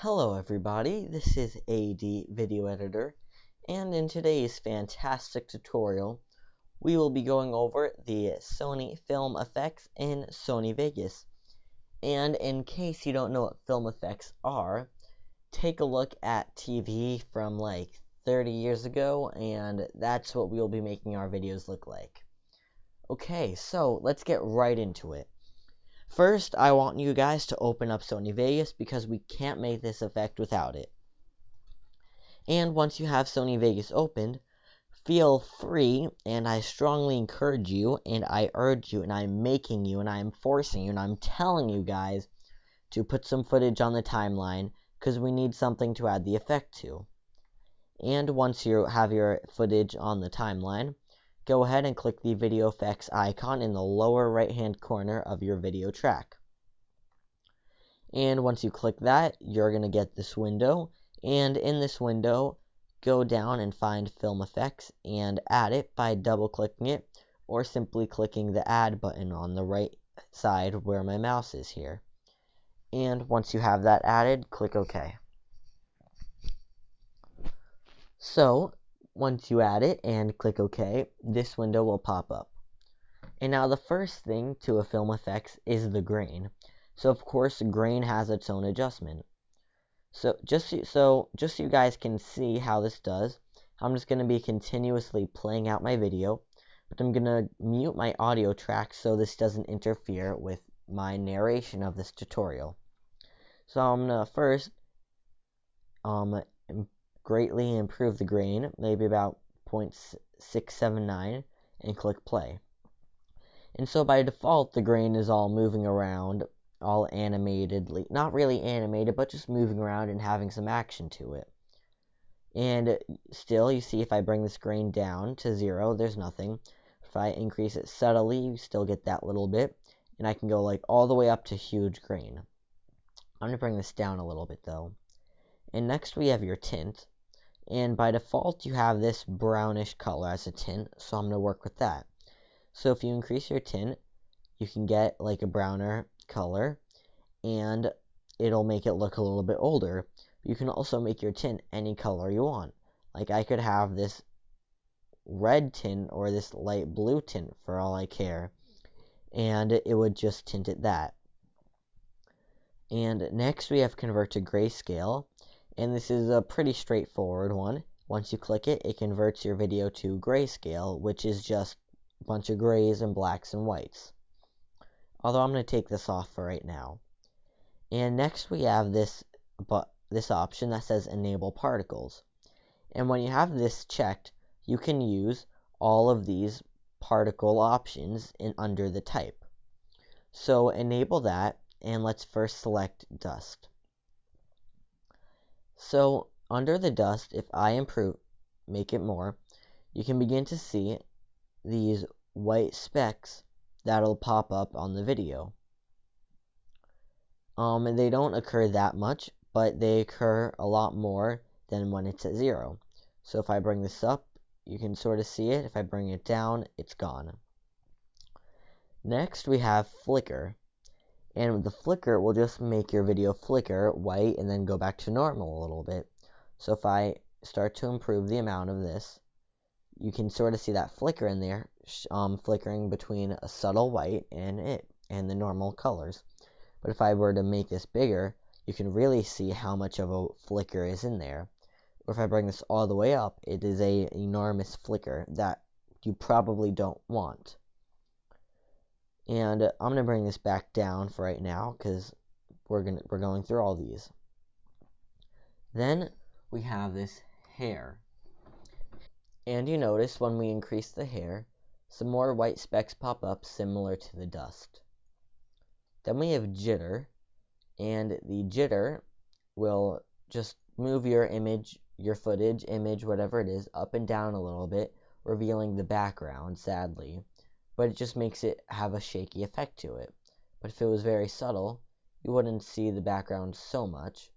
Hello everybody, this is AD.VideoEditor, and in today's fantastic tutorial, we will be going over the Sony film effects in Sony Vegas. And in case you don't know what film effects are, take a look at TV from like 30 years ago, and that's what we will be making our videos look like. Okay, so let's get right into it. First, I want you guys to open up Sony Vegas because we can't make this effect without it. And once you have Sony Vegas opened, feel free, and I strongly encourage you, and I urge you, and I'm making you, and I'm forcing you, and I'm telling you guys to put some footage on the timeline because we need something to add the effect to. And once you have your footage on the timeline, go ahead and click the video effects icon in the lower right hand corner of your video track. And once you click that, you're going to get this window. And in this window, go down and find Film Effects and add it by double-clicking it or simply clicking the Add button on the right side where my mouse is here. And once you have that added, click OK. So, once you add it and click OK, this window will pop up. And now the first thing to a film effects is the grain. So of course, grain has its own adjustment. So just so you guys can see how this does, I'm just going to be continuously playing out my video, but I'm going to mute my audio track so this doesn't interfere with my narration of this tutorial. So I'm going to first greatly improve the grain, maybe about 0.679, and click play. And so by default, the grain is all moving around, all animatedly, not really animated, but just moving around and having some action to it. And still, you see if I bring this grain down to 0, there's nothing. If I increase it subtly, you still get that little bit. And I can go like all the way up to huge grain. I'm going to bring this down a little bit though. And next we have your tint. And by default, you have this brownish color as a tint, so I'm going to work with that. So if you increase your tint, you can get like a browner color, and it'll make it look a little bit older. You can also make your tint any color you want. Like I could have this red tint or this light blue tint for all I care, and it would just tint it that. And next we have convert to grayscale, and this is a pretty straightforward one. Once you click it, it converts your video to grayscale, which is just a bunch of grays and blacks and whites. Although I'm going to take this off for right now. And next we have this option that says enable particles. And when you have this checked, you can use all of these particle options under the type. So enable that, and let's first select dust. So under the dust, if I make it more, you can begin to see these white specks that'll pop up on the video. And they don't occur that much, but they occur a lot more than when it's at 0. So if I bring this up, you can sort of see it. If I bring it down, it's gone. Next, we have flicker. And the flicker will just make your video flicker white and then go back to normal a little bit. So if I start to improve the amount of this, you can sort of see that flicker in there, flickering between a subtle white and the normal colors. But if I were to make this bigger, you can really see how much of a flicker is in there. Or if I bring this all the way up, it is an enormous flicker that you probably don't want. And I'm going to bring this back down for right now because we're going through all these. Then we have this hair. And you notice when we increase the hair, some more white specks pop up similar to the dust. Then we have jitter, and the jitter will just move your image, your footage, image, whatever it is, up and down a little bit, revealing the background, sadly. But it just makes it have a shaky effect to it. But if it was very subtle, you wouldn't see the background so much,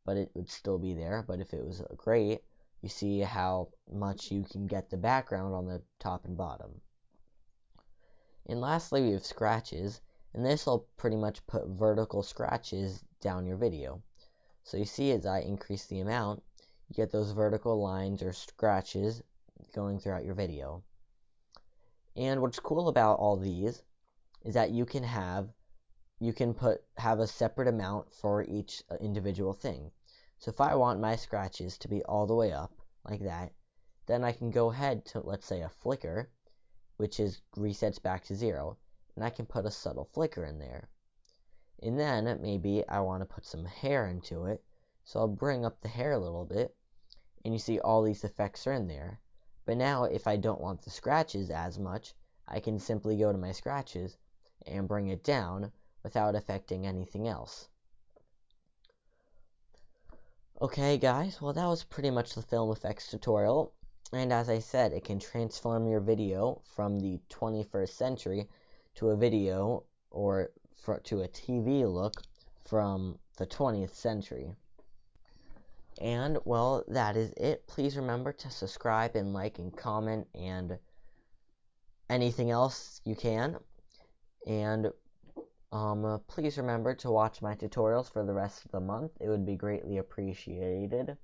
but it would still be there. But if it was great, you see how much you can get the background on the top and bottom. And lastly, we have scratches, and this will pretty much put vertical scratches down your video. So you see, as I increase the amount, you get those vertical lines or scratches going throughout your video. And what's cool about all these is that you can have a separate amount for each individual thing. So if I want my scratches to be all the way up like that, then I can go ahead to, let's say, a flicker, which resets back to 0, and I can put a subtle flicker in there. And then maybe I want to put some hair into it, so I'll bring up the hair a little bit, and you see all these effects are in there. But now if I don't want the scratches as much, I can simply go to my scratches and bring it down without affecting anything else. Okay guys, well that was pretty much the film effects tutorial, and as I said, it can transform your video from the 21st century to a video or to a TV look from the 20th century. And well, that is it. Please remember to subscribe and like and comment and anything else you can. And please remember to watch my tutorials for the rest of the month. It would be greatly appreciated.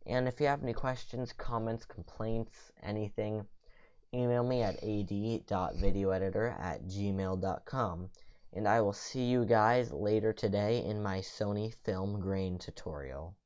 And if you have any questions, comments, complaints, anything, email me at ad.videoeditor@gmail.com. And I will see you guys later today in my Sony film grain tutorial.